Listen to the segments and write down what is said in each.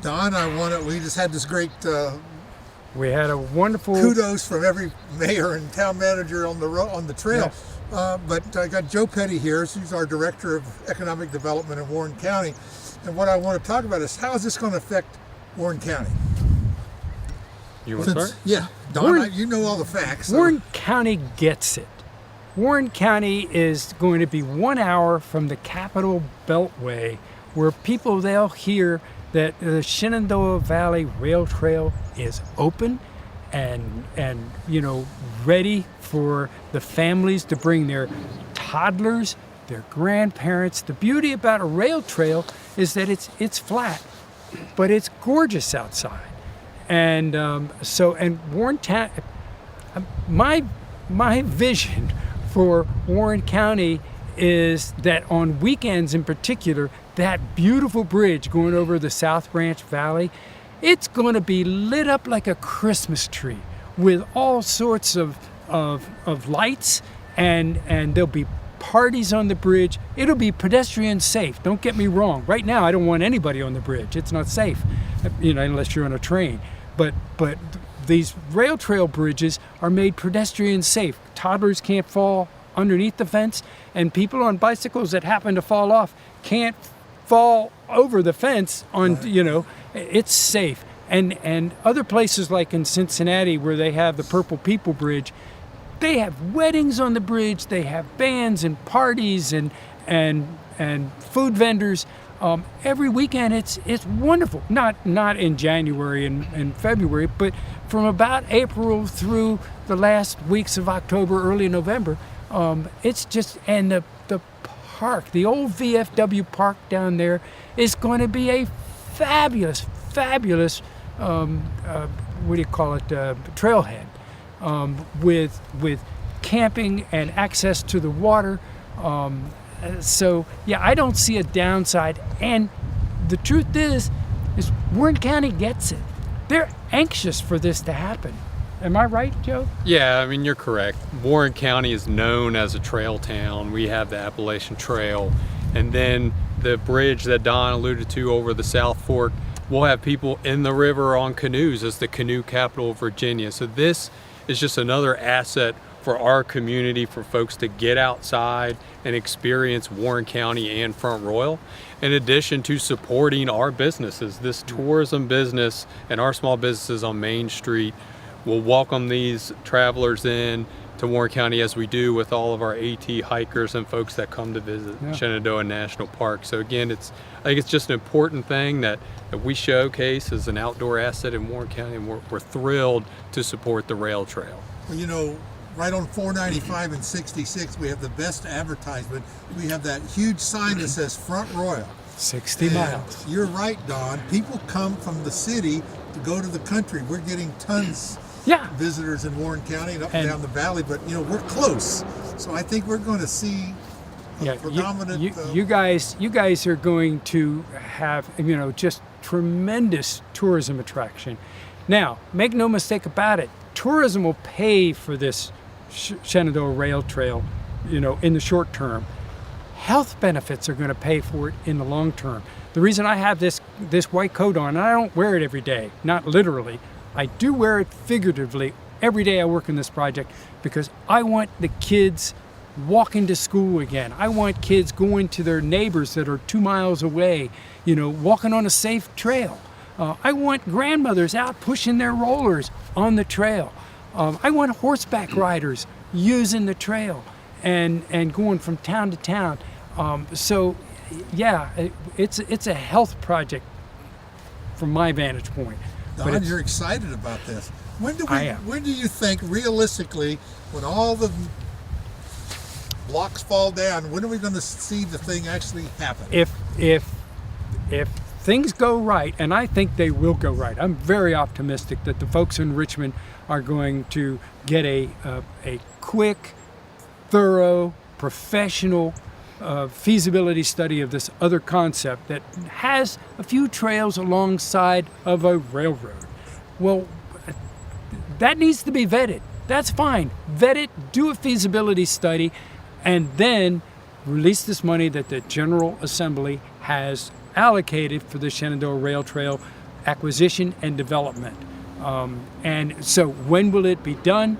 Don, we just had this great We had a wonderful kudos from every mayor and town manager on the trail. Yes. But I got Joe Petty here. She's our Director of Economic Development in Warren County. And what I want to talk about is how is this going to affect Warren County? You want to start? Yeah. Don, you know all the facts. So. Warren County gets it. Warren County is going to be 1 hour from the Capitol Beltway, where they'll hear that the Shenandoah Valley Rail Trail is open and ready for the families to bring their toddlers, their grandparents. The beauty about a rail trail is that it's flat, but it's gorgeous outside. And Warren County, my vision for Warren County is that on weekends in particular, that beautiful bridge going over the South Branch Valley, it's going to be lit up like a Christmas tree with all sorts of lights, and there'll be parties on the bridge. It'll be pedestrian safe. Don't get me wrong. Right now, I don't want anybody on the bridge. It's not safe, unless you're on a train. But these rail trail bridges are made pedestrian safe. Toddlers can't fall underneath the fence, and people on bicycles that happen to fall off can't fall over the fence it's safe. And other places like in Cincinnati where they have the Purple People Bridge, they have weddings on the bridge, they have bands and parties and food vendors. Every weekend it's wonderful. Not in January and February, but from about April through the last weeks of October, early November, it's just, and the park, the old VFW park down there is going to be a fabulous trailhead, with camping and access to the water. So yeah, I don't see a downside. And the truth is Warren County gets it. They're anxious for this to happen. Am I right, Joe? Yeah, I mean, you're correct. Warren County is known as a trail town. We have the Appalachian Trail, and then the bridge that Don alluded to over the South Fork, we'll have people in the river on canoes as the canoe capital of Virginia. So this is just another asset for our community, for folks to get outside and experience Warren County and Front Royal, in addition to supporting our businesses. This tourism business and our small businesses on Main Street will welcome these travelers in to Warren County, as we do with all of our AT hikers and folks that come to visit Shenandoah National Park. So again, I think it's just an important thing that we showcase as an outdoor asset in Warren County, and we're thrilled to support the rail trail. Well, right on 495 and 66, we have the best advertisement. We have that huge sign that says Front Royal. 60 miles. You're right, Don. People come from the city to go to the country. We're getting tons of visitors in Warren County and up and down the valley, but we're close. So I think we're going to see predominant. You guys are going to have just tremendous tourism attraction. Now, make no mistake about it. Tourism will pay for this Shenandoah Rail Trail, in the short term. Health benefits are going to pay for it in the long term. The reason I have this white coat on, and I don't wear it every day, not literally, I do wear it figuratively every day I work in this project, because I want the kids walking to school again. I want kids going to their neighbors that are 2 miles away, walking on a safe trail. I want grandmothers out pushing their rollers on the trail. I want horseback riders using the trail and going from town to town. So yeah, it's a health project from my vantage point. Don, you're excited about this. When do you think, realistically, when all the blocks fall down, when are we going to see the thing actually happen? If things go right, and I think they will go right, I'm very optimistic that the folks in Richmond are going to get a quick, thorough, professional feasibility study of this other concept that has a few trails alongside of a railroad. Well, that needs to be vetted. That's fine. Vet it, do a feasibility study, and then release this money that the General Assembly has allocated for the Shenandoah Rail Trail acquisition and development. And so when will it be done?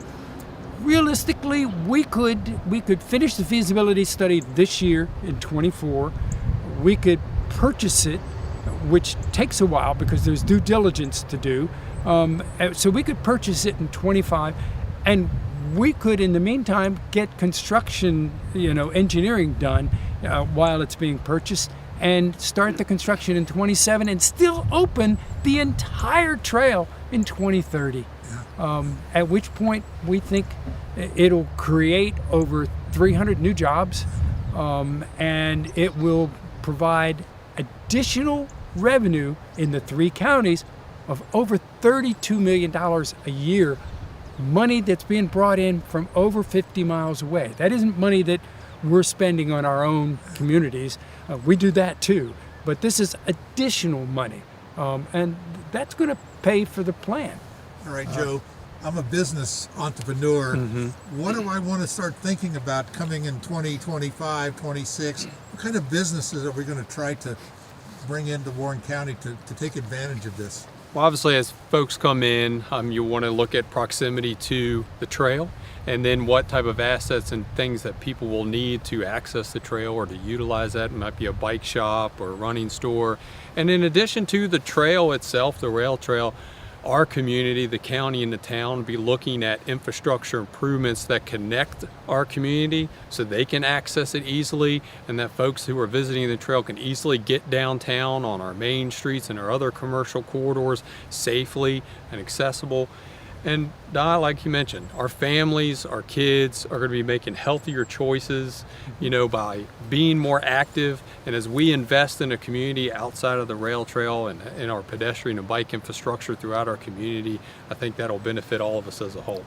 Realistically, we could finish the feasibility study this year in 24. We could purchase it, which takes a while because there's due diligence to do. So we could purchase it in 25, and we could, in the meantime, get construction, engineering done while it's being purchased, and start the construction in 27, and still open the entire trail in 2030. At which point we think it'll create over 300 new jobs, and it will provide additional revenue in the 3 counties of over $32 million a year, money that's being brought in from over 50 miles away. That isn't money that we're spending on our own communities. We do that too, but this is additional money, and that's going to pay for the plan. All right, Joe, I'm a business entrepreneur. What do I want to start thinking about coming in 2025, 26? What kind of businesses are we going to try to bring into Warren County to take advantage of this? Well, obviously, as folks come in, you want to look at proximity to the trail, and then what type of assets and things that people will need to access the trail or to utilize that. It might be a bike shop or a running store. And in addition to the trail itself, the rail trail, our community, the county and the town, be looking at infrastructure improvements that connect our community so they can access it easily, and that folks who are visiting the trail can easily get downtown on our main streets and our other commercial corridors safely and accessible. And Don, like you mentioned, our families, our kids are going to be making healthier choices, by being more active. And as we invest in a community outside of the rail trail and in our pedestrian and bike infrastructure throughout our community, I think that'll benefit all of us as a whole.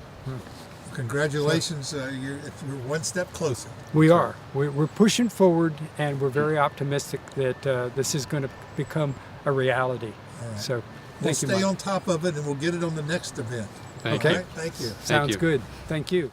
Congratulations, you're one step closer. We are. We're pushing forward, and we're very optimistic that this is going to become a reality. All right. So We'll thank you, stay Mike. on top of it, and we'll get it on the next event. Thank Okay? you. Thank you. Sounds you. good. Thank you.